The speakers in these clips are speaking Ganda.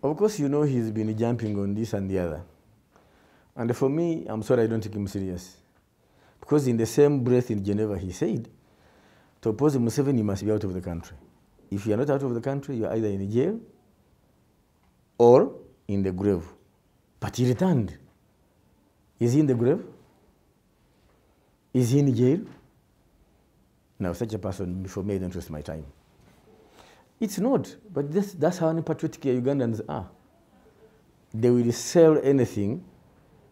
Of course, you know he's been jumping on this and the other. And for me, I'm sorry I don't take him serious. Because in the same breath in Geneva, he said, to oppose Museveni, you must be out of the country. If you are not out of the country, you are either in jail or in the grave. But he returned. Is he in the grave? Is he in jail? Now, such a person, for me, I don't waste my time. It's not, but that's how unpatriotic Ugandans are. They will sell anything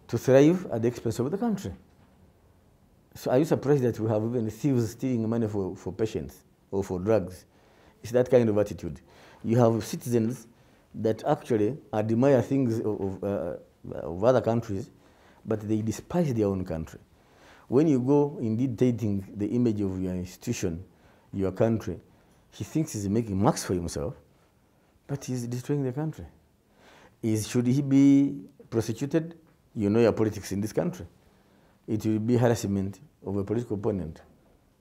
to thrive at the expense of the country. So are you surprised that we have even thieves stealing money for patients or for drugs? It's that kind of attitude. You have citizens that actually admire things of other countries, but they despise their own country. When you go indeed taking the image of your institution, your country, he thinks he's making marks for himself, but he's destroying the country. Should he be prosecuted? You know your politics in this country. It will be harassment of a political opponent.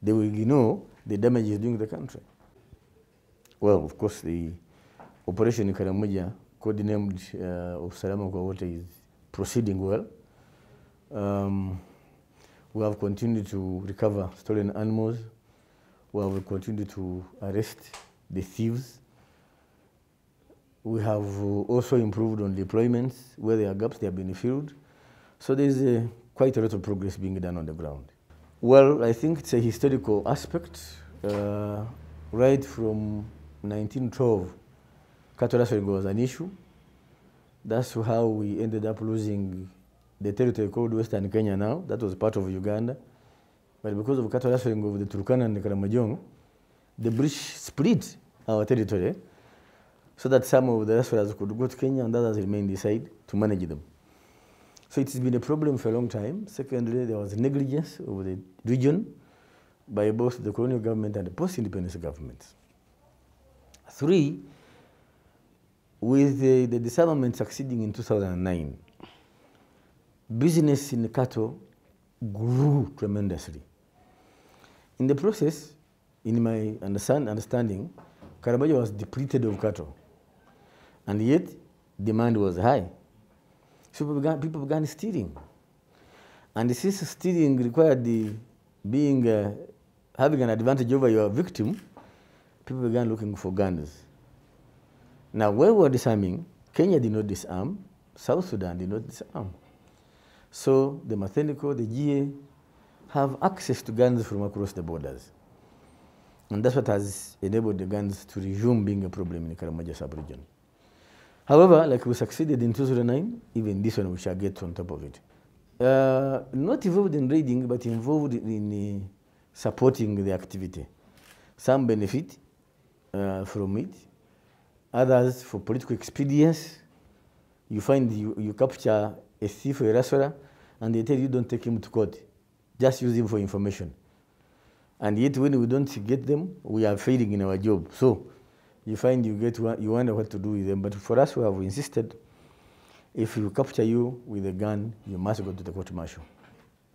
They will know the damage he's doing to the country. Well, of course, the operation in Karamoja, codenamed of Salama kwa Wote, is proceeding well. We have continued to recover stolen animals. We have continued to arrest the thieves. We have also improved on deployments. Where there are gaps, they have been filled. So there's quite a lot of progress being done on the ground. Well, I think it's a historical aspect. Right from 1912, cattle rustling was an issue. That's how we ended up losing the territory called Western Kenya now. That was part of Uganda. But because of cattle rustling of the Turkana and the Karamoja, the British split our territory so that some of the rustlers could go to Kenya and others remained inside to manage them. So it's been a problem for a long time. Secondly, there was negligence of the region by both the colonial government and the post-independence governments. 3, with the disarmament succeeding in 2009, business in cattle grew tremendously. In the process, in my understanding, Karamoja was depleted of cattle, and yet demand was high. So people began stealing. And since stealing required having an advantage over your victim, people began looking for guns. Now, when we were disarming, Kenya did not disarm, South Sudan did not disarm. So the Mathenico, the GA, have access to guns from across the borders. And that's what has enabled the guns to resume being a problem in the Karamoja sub-region. However, like we succeeded in 2009, even this one we shall get on top of it. Not involved in raiding, but involved in supporting the activity. Some benefit from it, others for political expedience. You find you capture a thief or a rustler, and they tell you don't take him to court, just use him for information. And yet when we don't get them, we are failing in our job. So you find you wonder what to do with them. But for us, we have insisted, if you capture you with a gun, you must go to the court martial.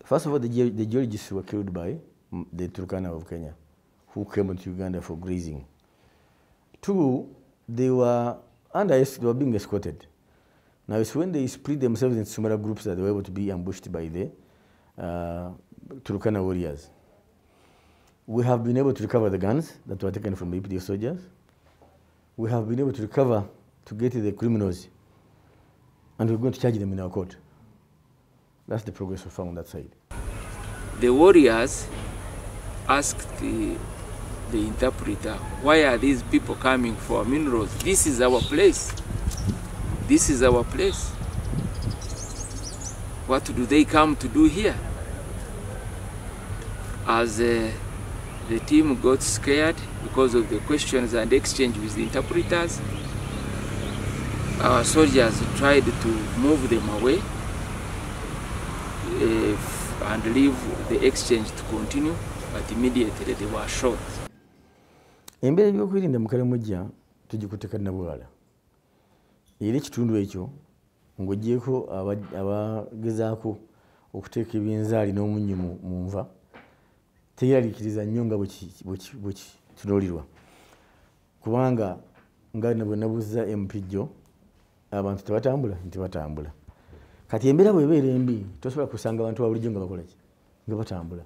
First of all, the geologists were killed by the Turkana of Kenya, who came to Uganda for grazing. 2, they were being escorted. Now it's when they split themselves into smaller groups that they were able to be ambushed by the Turkana warriors. We have been able to recover the guns that were taken from the UPDF soldiers. We have been able to recover, to get the criminals, and we're going to charge them in our court. That's the progress we found on that side. The warriors asked the interpreter, why are these people coming for minerals? This is our place. This is our place. What do they come to do here? As the team got scared because of the questions and exchange with the interpreters, our soldiers tried to move them away and leave the exchange to continue, but immediately they were shot. Embeera y'okwirinda mu Karamoja tugikuteeka nabwala. Era ekitundu ekyo ng'oggyeko abagezaako okuteeka ebyenzaali n'omunnyo mu nva, teyaliikiriza nnyo nga bwe kitunuulirwa. Kubanga nga bwe nabuuza MP Jo, abantu tebatambula kati embeera bw'ebeera embi tosobola kusanga abantu babulijjo nga bakola ki nga batambula.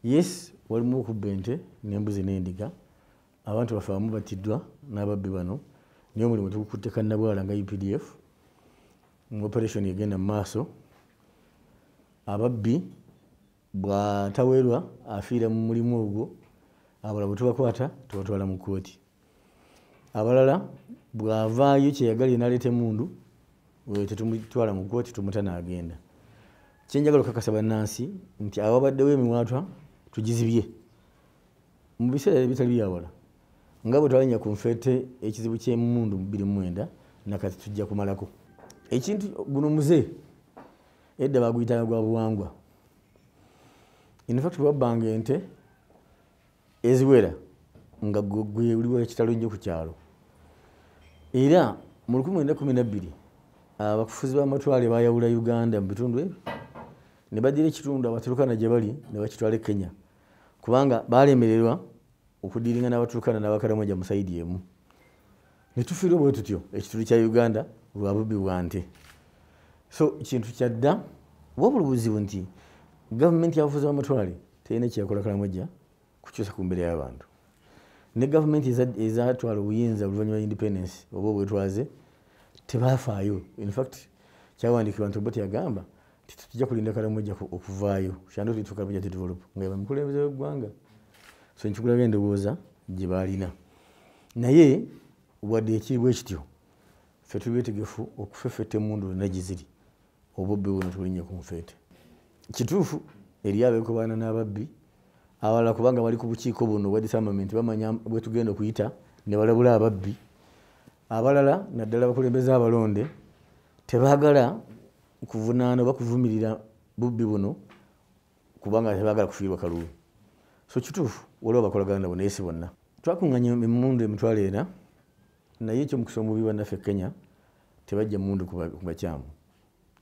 Yes, walimu okubba ente n'embuzi n'endiga, abantu bafe abamu battiddwa n'ababbi bano, naye omulimu tugukutte kannabwala nga UPDF mu operation egenda mu maaso. Ababbi bw'ataweerwa afiira mu mulimu ogwo, abalala bwe tubakwata tubatwala mu kkooti. Abalala bw'avaayo kyeyagalire n'aleeta emmundu tetumutwala mu kkooti, tumuta n'agenda. Kyenjagala okukakasa bannansi nti awabaddewo emiwaatwa tugizibye mu biseera ebitali byawala, nga bwe twalinya ku nfeete ekizibu ky'emmundu 29 nakati tujja kumalako ekintu. Guno muze edda baguyitanga gwa buwangwa. In fact babbanga ente eziwera nga gwe uliwo ekitalo nnyo ku kyalo. Era mu 1912 abakufuzi b'amatwale bayawula Uganda mu bitundu ebyo ne baddira ekitundu Abaturukana gye bali ne bakitwala Kenya, kubanga baalemererwa okudiringa n'Abaturukana n'Abakaramoja mu sayidi emu. Ne tufiirwa bwe tutyo ekitundu kya Uganda lwa bubbi bwa nte. So kintu kyadda wabula obuzibu nti gavumenti y'abafuzi b'amatwale terina kyeyakola Karamoja kukyusa ku mbeera y'abantu. Ne gavumenti ezatwala obuyinza oluvannyuma independence oba obwetwaze tebafaayo. In fact kyawandiikibwa nti Obote yagamba nti tujja kulinda Karamoja okuvaayo kyando tutu Karamoja develop nga bamukulembeze w'eggwanga. So nkikulaga endowooza gye baalina, naye wadde ekiri bwe kityo ffe tuli beetegefu okufeffetta emmundu zonna gye ziri obubbi buno tulinnye ku nfeete. Kituufu eri abeekobaana n'ababbi abalala kubanga bali ku bukiiko buno bwa disarmament bamanya bwe tugenda okuyita ne balabula ababbi. Abalala naddala abakulembeze abalonde tebaagala kuvunaana oba kuvumirira bubbi buno kubanga tebaagala kufiirwa kalulu. So kituufu waliwo abakolagana nabo naye si bonna. Twakuŋŋanya emmundu emitwalo ena, naye ekyomukisa omubi bannaffe Kenya tebajja emmundu ku bakyamu.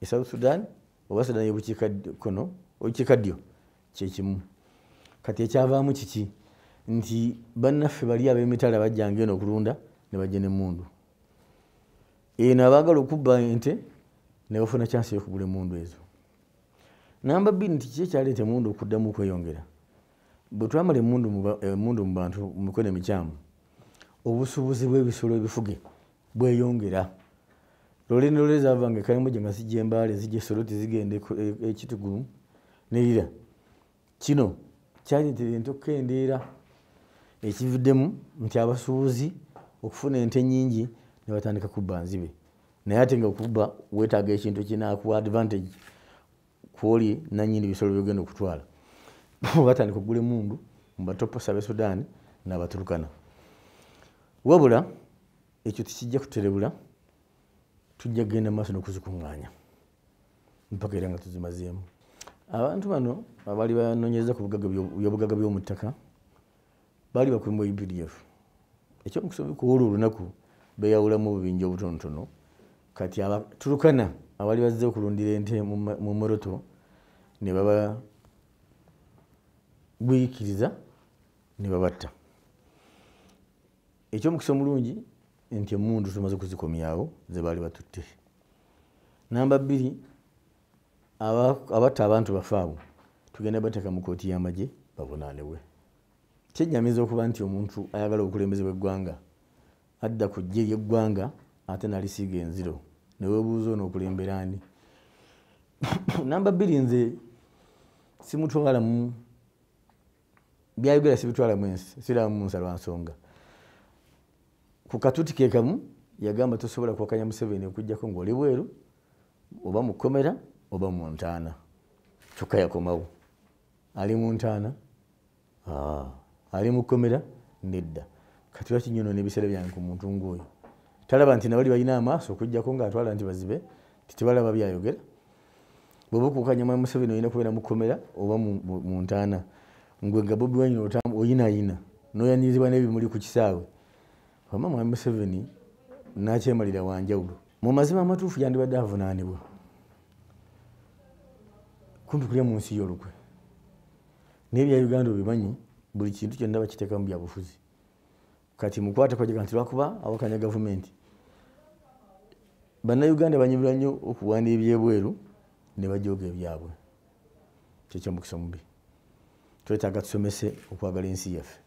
E South Sudan oba Sudan y'obukiikakkono obukiikaddyo kye kimu. Kati ekyavaamu kiki nti bannaffe bali ab'emitala bajjanga eno okulunda ne bajja n'emmundu. Eno abaagala okubba ente ne bafuna kyansi y'okugula emmundu ezo. Namba 2 nti kiki ekyaleeta emmundu okuddamu okweyongera. Bwe twamala emmundu mu bantu mu mikono emikyamu, obusuubuzi bw'ebisolo ebifuge bweyongera. Lole ne lole zaavanga Karamoja nga zijja Embaale, zijja Soroti, zigenda Ekitugulu n'erira. Kino kyaleetera ente okukendeera, ekivuddemu nti abasuubuzi okufuna ente nnyingi ne batandika kubba nzibe. Naye ate nga okubba weetaaga ekintu kinaakuwa advantage kw'oli nannyini bisolo by'ogenda okutwala. Batandika okugula emmundu mu batoposa b'e Sudan n'Abaturukana. Wabula ekyo tekijja kuterebula, tujja kugenda maaso n'okuzikuŋŋaanya mpaka era nga tuzimazeemu. Abantu bano abaali banoonyereza ku by'obugagga by'omu ttaka baali bakulemwa UPDF. Ekyomukisa ku olwo olunaku beeyawulamu obubinja obutonotono. Kati Abaturukana abaali bazze okulundira ente mu Moroto ne babagwikiriza ne babatta. Ekyomukisa omulungi nti emmundu tumaze kuzikomyawo ze baali batutte. Namba 2 abatta abantu bafaawo tugenda bateeka mu kkooti y'amagye bavunaanibwe. Kyennyamiza okuba nti omuntu ayagala obukulembeze bw'eggwanga adda ku ggye ly'eggwanga ate n'alisiiga enziro ne weebuuza ono okulembera ani. Namba 2 nze simutwalamu byayogera, sibitwalamu ensi, siramu mu nsalwa nsonga. Ku katuuti ke kamu yagamba tosobola kwakanya Museveni okuggyako ng'oli bweru oba mu kkomera oba mu ntaana. Kyokka yakomawo. Ali mu ntaana, ali mu kkomera, nedda. Kati lwaki nnyonoona ebiseera byange ku muntu ng'oyo? Talaba nti nabali balina amaaso okuggyako ng'atwala nti bazibe, tebalaba byayogera. Bw'oba okukkanya Museveni olina kubeera mu kkomera oba mu ntaana. Ngwe nga Bobi Wine oyinaayina n'oyanyirizibwa n'ebimuli ku kisaawe. Wamma Mwami Museveni n'akyemalira wanjawulo. Mu mazima amatuufu yandibadde avunaanibwa. Kumpi kulya mu nsi y'olukwe. Naye bya Uganda obimanyi, buli kintu kyonna bakiteeka mu byabufuzi. Kati mukwate kwajja nti lwakuba awakanya gavumenti Bannayuganda banyumirwa nnyo okuwanda ebyebweru ne bajooga ebyabwe. Kyekyo mukisa mubi. Twetaaga tusomese okwagala ensi yaffe.